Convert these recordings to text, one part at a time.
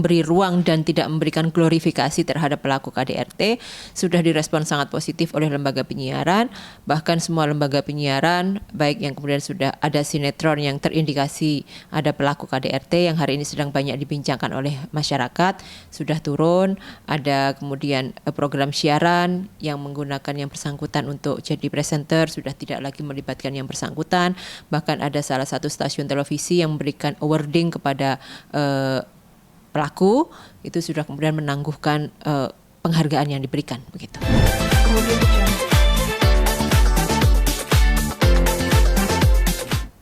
memberi ruang dan tidak memberikan glorifikasi terhadap pelaku KDRT sudah direspon sangat positif oleh lembaga penyiaran. Bahkan semua lembaga penyiaran, baik yang kemudian sudah ada sinetron yang terindikasi ada pelaku KDRT yang hari ini sedang banyak dibincangkan oleh masyarakat, sudah turun. Ada kemudian program siaran yang menggunakan yang bersangkutan untuk jadi presenter, sudah tidak lagi melibatkan yang bersangkutan. Bahkan ada salah satu stasiun televisi yang memberikan awarding kepada pelaku, itu sudah kemudian menangguhkan penghargaan yang diberikan begitu. Kemudian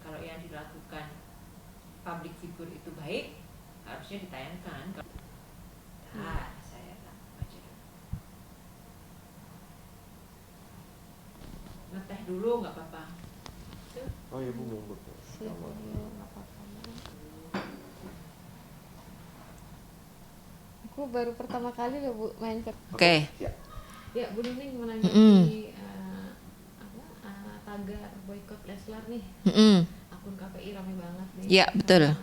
kalau yang dilakukan public figure itu baik, harusnya ditayangkan. Saya baca ngeteh dulu nggak apa-apa. Oh ya Bu, monggo. Aku baru pertama kali loh Bu main ke. Oke. Ya Bu Nining menanggapi tagar boykot Leslar nih. Akun KPI ramai banget nih. Ya betul.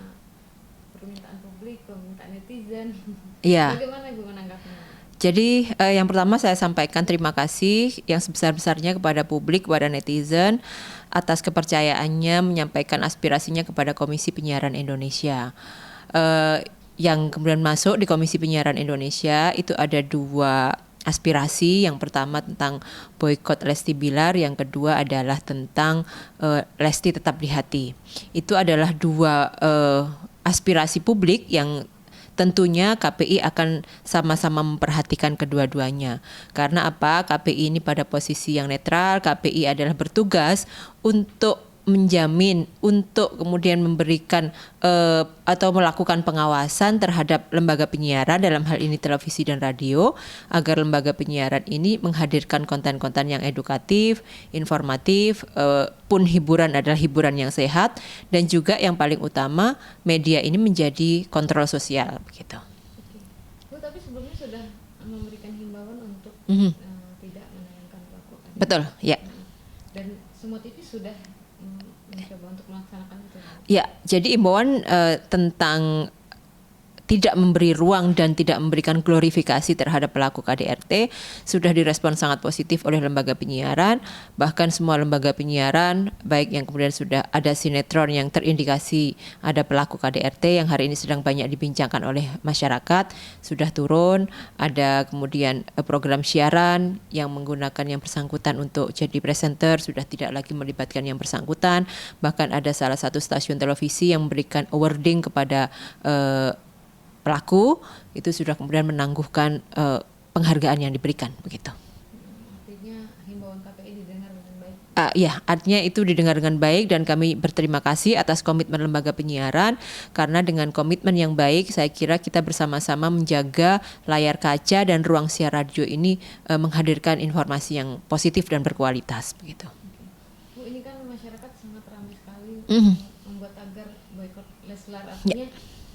Permintaan publik, permintaan netizen. Iya. Bagaimana Ibu menanggapinya? Jadi yang pertama saya sampaikan terima kasih yang sebesar-besarnya kepada publik, kepada netizen atas kepercayaannya menyampaikan aspirasinya kepada Komisi Penyiaran Indonesia. Yang kemudian masuk di Komisi Penyiaran Indonesia itu ada 2 aspirasi. Yang pertama tentang boykot Lesti Bilar, yang kedua adalah tentang Lesti tetap di hati. Itu adalah 2 aspirasi publik yang tentunya KPI akan sama-sama memperhatikan kedua-duanya. Karena apa? KPI ini pada posisi yang netral, KPI adalah bertugas untuk menjamin, untuk kemudian memberikan atau melakukan pengawasan terhadap lembaga penyiaran, dalam hal ini televisi dan radio, agar lembaga penyiaran ini menghadirkan konten-konten yang edukatif, informatif, pun hiburan adalah hiburan yang sehat, dan juga yang paling utama media ini menjadi kontrol sosial begitu. Bu, tapi sebelumnya sudah memberikan himbauan untuk tidak menayangkan pelaku. Betul, ya. Dan semua TV sudah mencoba untuk melaksanakan itu. Ya, jadi imbauan tentang tidak memberi ruang dan tidak memberikan glorifikasi terhadap pelaku KDRT sudah direspon sangat positif oleh lembaga penyiaran. Bahkan semua lembaga penyiaran, baik yang kemudian sudah ada sinetron yang terindikasi ada pelaku KDRT yang hari ini sedang banyak dibincangkan oleh masyarakat, sudah turun. Ada kemudian program siaran yang menggunakan yang bersangkutan untuk jadi presenter, sudah tidak lagi melibatkan yang bersangkutan. Bahkan ada salah satu stasiun televisi yang memberikan awarding kepada pelaku, itu sudah kemudian menangguhkan penghargaan yang diberikan begitu. Artinya himbauan KPI didengar dengan baik. Ya, artinya itu didengar dengan baik dan kami berterima kasih atas komitmen lembaga penyiaran, karena dengan komitmen yang baik saya kira kita bersama-sama menjaga layar kaca dan ruang siar radio ini menghadirkan informasi yang positif dan berkualitas begitu. Bu, ini kan masyarakat sangat ramai sekali membuat tagar boykot Leslar, artinya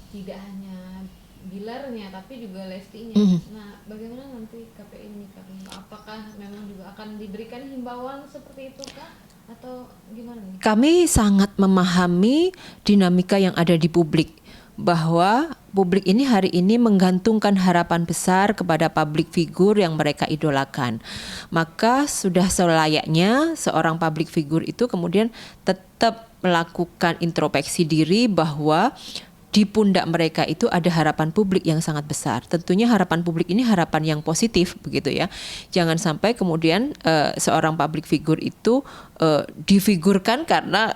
tidak hanya Bilarnya tapi juga Lestinya. Nah, bagaimana nanti KPI menyikapinya? Apakah memang juga akan diberikan himbauan seperti itu kah? Atau gimana nih? Kami sangat memahami dinamika yang ada di publik, bahwa publik ini hari ini menggantungkan harapan besar kepada public figure yang mereka idolakan. Maka sudah selayaknya seorang public figure itu kemudian tetap melakukan introspeksi diri bahwa di pundak mereka itu ada harapan publik yang sangat besar. Tentunya harapan publik ini harapan yang positif begitu ya. Jangan sampai kemudian seorang public figure itu difigurkan karena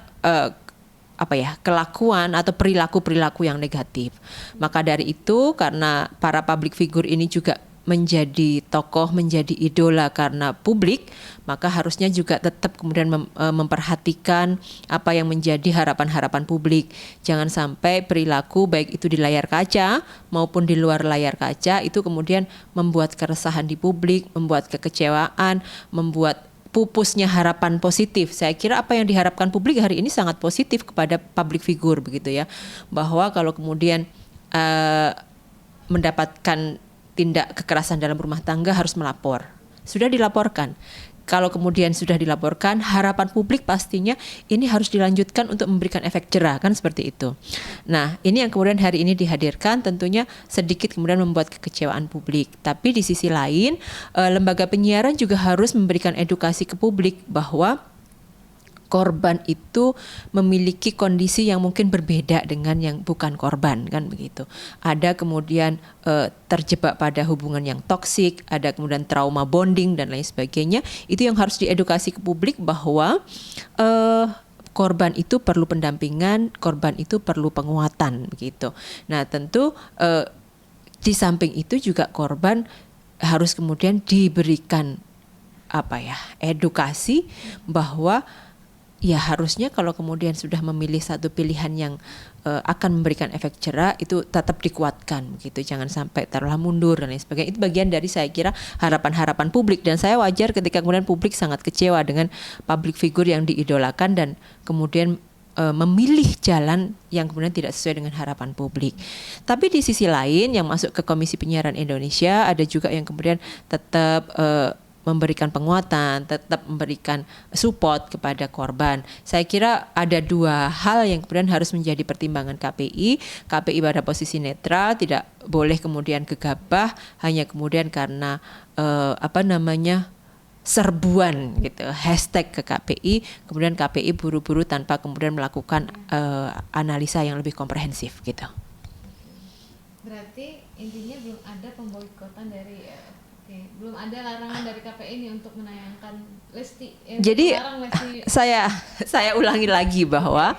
kelakuan atau perilaku-perilaku yang negatif. Maka dari itu, karena para public figure ini juga menjadi tokoh, menjadi idola karena publik, maka harusnya juga tetap kemudian memperhatikan apa yang menjadi harapan-harapan publik. Jangan sampai perilaku baik itu di layar kaca maupun di luar layar kaca itu kemudian membuat keresahan di publik, membuat kekecewaan, membuat pupusnya harapan positif. Saya kira apa yang diharapkan publik hari ini sangat positif kepada public figure begitu ya. Bahwa kalau kemudian mendapatkan tindak kekerasan dalam rumah tangga harus melapor. Sudah dilaporkan. kalau kemudian sudah dilaporkan, harapan publik pastinya ini harus dilanjutkan untuk memberikan efek jerah, kan seperti itu. Nah, ini yang kemudian hari ini dihadirkan tentunya sedikit kemudian membuat kekecewaan publik. Tapi di sisi lain, lembaga penyiaran juga harus memberikan edukasi ke publik bahwa korban itu memiliki kondisi yang mungkin berbeda dengan yang bukan korban, kan begitu. Ada kemudian terjebak pada hubungan yang toksik, ada kemudian trauma bonding dan lain sebagainya. Itu yang harus diedukasi ke publik bahwa korban itu perlu pendampingan, korban itu perlu penguatan begitu. Nah, tentu di samping itu juga korban harus kemudian diberikan edukasi bahwa ya harusnya kalau kemudian sudah memilih satu pilihan yang akan memberikan efek jerah itu tetap dikuatkan begitu, jangan sampai terlalu mundur dan lain sebagainya. Itu bagian dari saya kira harapan-harapan publik, dan saya wajar ketika kemudian publik sangat kecewa dengan public figure yang diidolakan dan kemudian memilih jalan yang kemudian tidak sesuai dengan harapan publik. Tapi di sisi lain yang masuk ke Komisi Penyiaran Indonesia ada juga yang kemudian tetap memberikan penguatan, tetap memberikan support kepada korban. Saya kira ada dua hal yang kemudian harus menjadi pertimbangan KPI. KPI pada posisi netral, tidak boleh kemudian gegabah hanya kemudian karena serbuan gitu, hashtag ke KPI, kemudian KPI buru-buru tanpa kemudian melakukan analisa yang lebih komprehensif gitu. Berarti intinya belum ada pemboikotan dari belum ada larangan dari KPI ini untuk menayangkan Lesti. Jadi saya ulangi lagi bahwa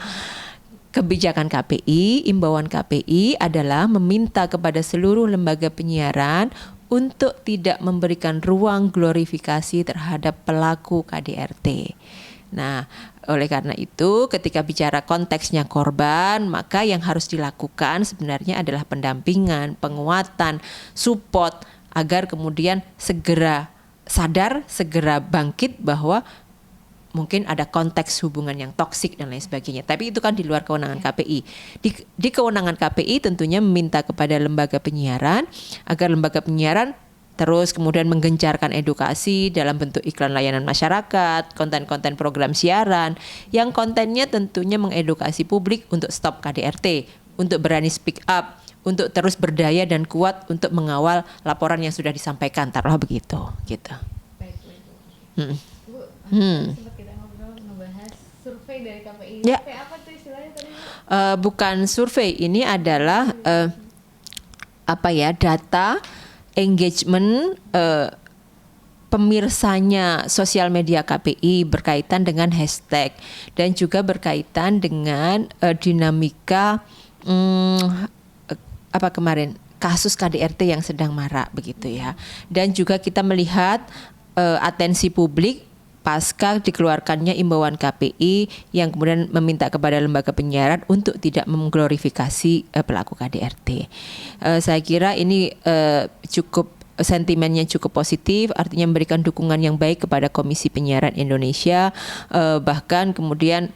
kebijakan KPI, imbauan KPI adalah meminta kepada seluruh lembaga penyiaran untuk tidak memberikan ruang glorifikasi terhadap pelaku KDRT. Nah, oleh karena itu ketika bicara konteksnya korban, maka yang harus dilakukan sebenarnya adalah pendampingan, penguatan, support agar kemudian segera sadar, segera bangkit bahwa mungkin ada konteks hubungan yang toksik dan lain sebagainya. Tapi itu kan di luar kewenangan KPI. Di kewenangan KPI tentunya meminta kepada lembaga penyiaran agar lembaga penyiaran terus kemudian menggencarkan edukasi dalam bentuk iklan layanan masyarakat, konten-konten program siaran yang kontennya tentunya mengedukasi publik untuk stop KDRT, untuk berani speak up, untuk terus berdaya dan kuat untuk mengawal laporan yang sudah disampaikan, taruhlah begitu, gitu. Baik. Bu, sempat kita ngobrol ngebahas survei dari KPI. Ya. Survei apa tuh istilahnya tadi? Bukan survei, ini adalah data engagement pemirsanya sosial media KPI berkaitan dengan hashtag dan juga berkaitan dengan dinamika kasus KDRT yang sedang marak begitu ya. Dan juga kita melihat atensi publik pasca dikeluarkannya imbauan KPI yang kemudian meminta kepada lembaga penyiaran untuk tidak mengglorifikasi pelaku KDRT. Saya kira ini sentimennya cukup positif, artinya memberikan dukungan yang baik kepada Komisi Penyiaran Indonesia, bahkan kemudian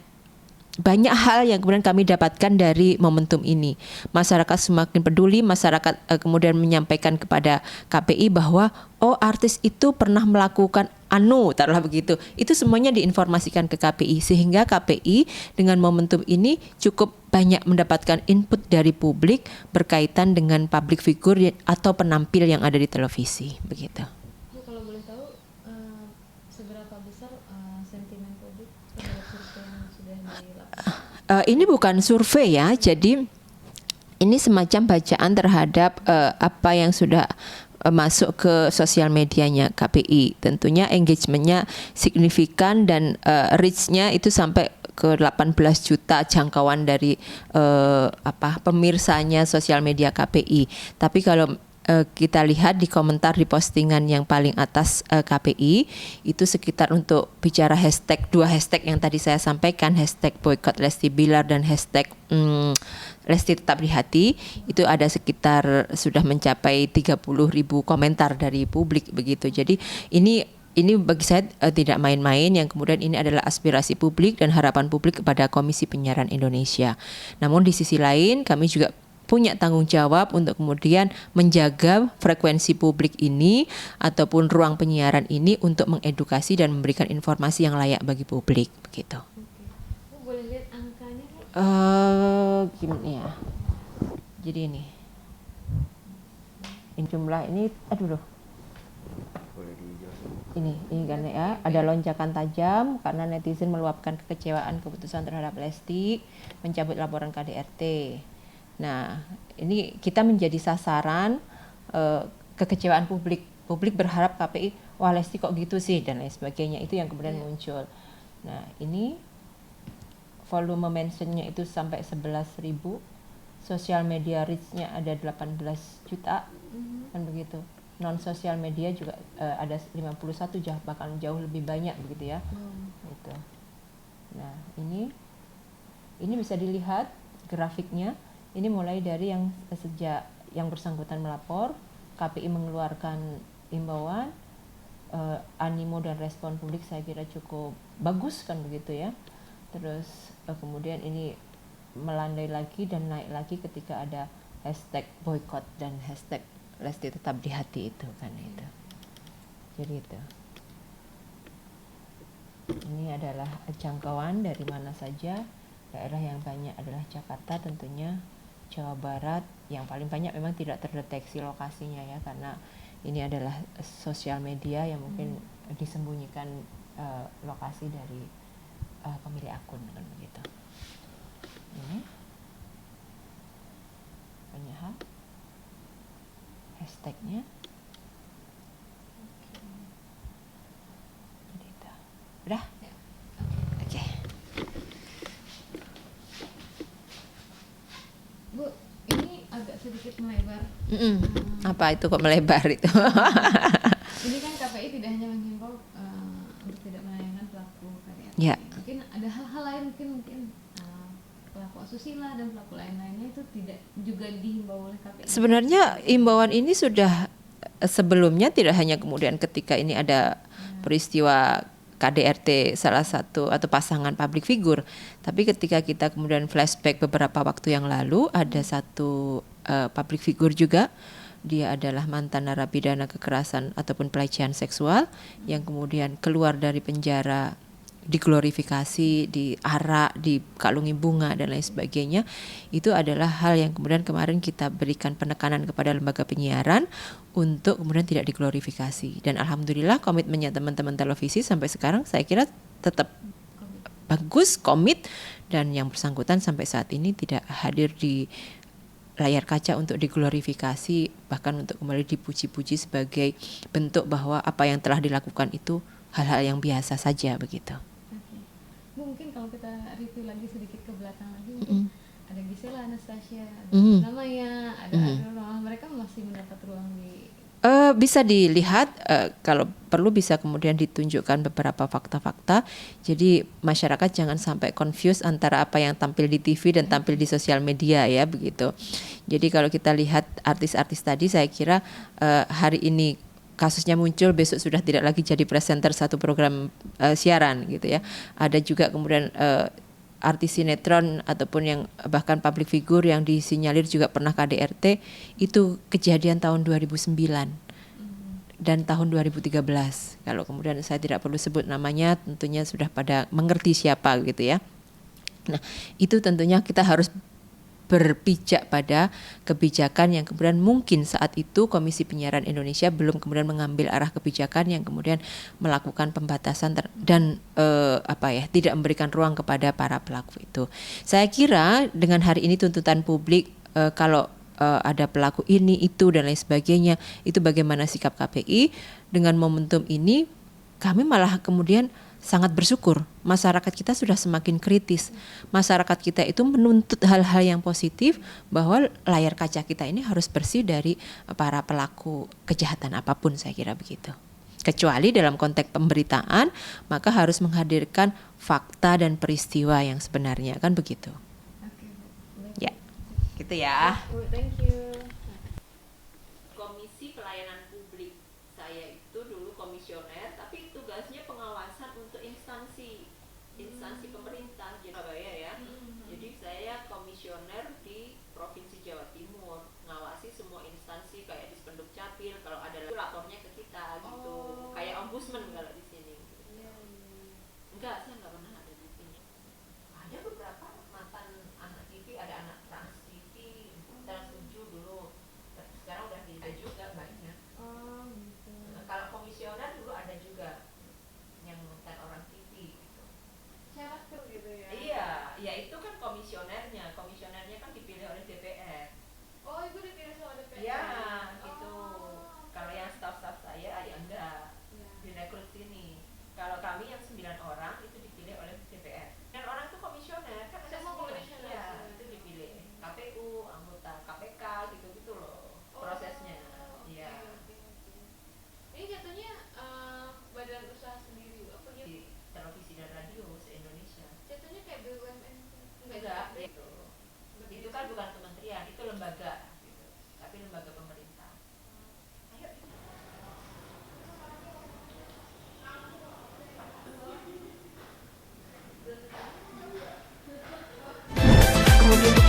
banyak hal yang kemudian kami dapatkan dari momentum ini. Masyarakat semakin peduli, masyarakat kemudian menyampaikan kepada KPI bahwa artis itu pernah melakukan taruhlah begitu. Itu semuanya diinformasikan ke KPI sehingga KPI dengan momentum ini cukup banyak mendapatkan input dari publik berkaitan dengan public figure atau penampil yang ada di televisi begitu. Bu, kalau boleh tahu seberapa besar sentimen publik terhadap survei yang sudah dilakukan? Ini bukan survei ya, jadi ini semacam bacaan terhadap apa yang sudah masuk ke sosial medianya KPI. Tentunya engagementnya signifikan dan reach-nya itu sampai ke 18 juta jangkauan dari pemirsanya sosial media KPI. Tapi kalau kita lihat di komentar di postingan yang paling atas KPI itu sekitar untuk bicara hashtag, dua hashtag yang tadi saya sampaikan, hashtag boycott Lesti Bilar dan hashtag Lesti Tetap di Hati, itu ada sekitar sudah mencapai 30.000 komentar dari publik begitu. Jadi ini bagi saya tidak main-main, yang kemudian ini adalah aspirasi publik dan harapan publik kepada Komisi Penyiaran Indonesia. Namun di sisi lain kami juga punya tanggung jawab untuk kemudian menjaga frekuensi publik ini ataupun ruang penyiaran ini untuk mengedukasi dan memberikan informasi yang layak bagi publik begitu. Bu, boleh lihat angkanya, Bu? Gimana ya? Jadi ini jumlah ini, aduh loh. Boleh dijelasin. Ini kan ya, ada lonjakan tajam karena netizen meluapkan kekecewaan keputusan terhadap Lesti mencabut laporan KDRT. Nah, ini kita menjadi sasaran kekecewaan publik. Publik berharap KPI, wah Lesti kok gitu sih dan lain sebagainya. Itu yang kemudian muncul. Nah, ini volume mentionnya itu sampai 11.000. Sosial media reach-nya ada 18 juta. Kan begitu. Non sosial media juga ada 51 bahkan jauh lebih banyak begitu ya. Gitu. Nah, ini bisa dilihat grafiknya. Ini mulai dari yang sejak yang bersangkutan melapor, KPI mengeluarkan imbauan, animo dan respon publik saya kira cukup bagus kan begitu ya. Terus kemudian ini melandai lagi dan naik lagi ketika ada hashtag boykot dan hashtag Lesti tetap di hati itu kan itu. Jadi itu. Ini adalah jangkauan dari mana saja. Daerah yang banyak adalah Jakarta tentunya, Jawa Barat yang paling banyak memang tidak terdeteksi lokasinya ya karena ini adalah sosial media yang mungkin disembunyikan lokasi dari pemilik akun kan begitu. Ini banyak hal hashtagnya. Jadi itu. Udah? Ya. Oke. Bu, ini agak sedikit melebar. Apa itu kok melebar itu? Ini kan KPI tidak hanya menghimbau untuk tidak menayangkan pelaku KDRT. Ya. Mungkin ada hal-hal lain mungkin pelaku asusila dan pelaku lain-lainnya itu tidak juga dihimbau oleh KPI. Sebenarnya imbauan ini sudah sebelumnya, tidak hanya kemudian ketika ini ada peristiwa KDRT salah satu atau pasangan public figure, tapi ketika kita kemudian flashback beberapa waktu yang lalu ada satu public figure juga, dia adalah mantan narapidana kekerasan ataupun pelecehan seksual yang kemudian keluar dari penjara, diglorifikasi, diarak, dikalungi bunga dan lain sebagainya. Itu adalah hal yang kemudian kemarin kita berikan penekanan kepada lembaga penyiaran untuk kemudian tidak diglorifikasi. Dan alhamdulillah komitmennya teman-teman televisi sampai sekarang saya kira tetap bagus, komit, dan yang bersangkutan sampai saat ini tidak hadir di layar kaca untuk diglorifikasi, bahkan untuk kembali dipuji-puji sebagai bentuk bahwa apa yang telah dilakukan itu hal-hal yang biasa saja begitu. Mungkin kalau kita review lagi sedikit ke belakang lagi, mungkin ada Gisela, Anastasia, ada namanya, ada Adriana, mereka masih mendapat ruang di bisa dilihat, kalau perlu bisa kemudian ditunjukkan beberapa fakta-fakta. Jadi masyarakat jangan sampai confuse antara apa yang tampil di TV dan tampil di sosial media ya begitu. Jadi kalau kita lihat artis-artis tadi, saya kira hari ini kasusnya muncul, besok sudah tidak lagi jadi presenter satu program siaran gitu ya. Ada juga kemudian artis sinetron ataupun yang bahkan public figure yang disinyalir juga pernah KDRT, itu kejadian tahun 2009 dan tahun 2013. Kalau kemudian saya tidak perlu sebut namanya, tentunya sudah pada mengerti siapa gitu ya. Nah, itu tentunya kita harus berpijak pada kebijakan yang kemudian mungkin saat itu Komisi Penyiaran Indonesia belum kemudian mengambil arah kebijakan yang kemudian melakukan pembatasan dan tidak memberikan ruang kepada para pelaku itu. Saya kira dengan hari ini tuntutan publik kalau ada pelaku ini itu dan lain sebagainya, itu bagaimana sikap KPI dengan momentum ini, kami malah kemudian sangat bersyukur. Masyarakat kita sudah semakin kritis. Masyarakat kita itu menuntut hal-hal yang positif, bahwa layar kaca kita ini harus bersih dari para pelaku kejahatan apapun, saya kira begitu. Kecuali dalam konteks pemberitaan, maka harus menghadirkan fakta dan peristiwa yang sebenarnya, kan begitu. Ya, gitu ya. Thank you. Komisi Pelayanan Publik, saya itu dulu komisioner, tapi tugasnya pengawasan untuk instansi pemerintah di Surabaya ya. Jadi saya komisioner di Provinsi Jawa Timur. komisionernya kan dipilih oleh DPR. Oh, itu dipilih sama DPR. Ya, gitu. Oh. Kalau yang staf-staf saya ya enggak Ya. direkrut sini. Kalau kami yang 9 orang itu dipilih oleh DPR. Dan orang itu komisioner kan ada Semua 9. komisioner. Ya, itu dipilih. KPU, anggota KPK gitu-gitu loh prosesnya. Iya. Oke. Ini jatuhnya badan usaha sendiri apa gitu? Di televisi dan radio se-Indonesia. Jatuhnya kayak BUMN. Enggak, itu. Itu kan bukan kementerian, itu lembaga gitu. Tapi lembaga pemerintah. Ayo. Kemudian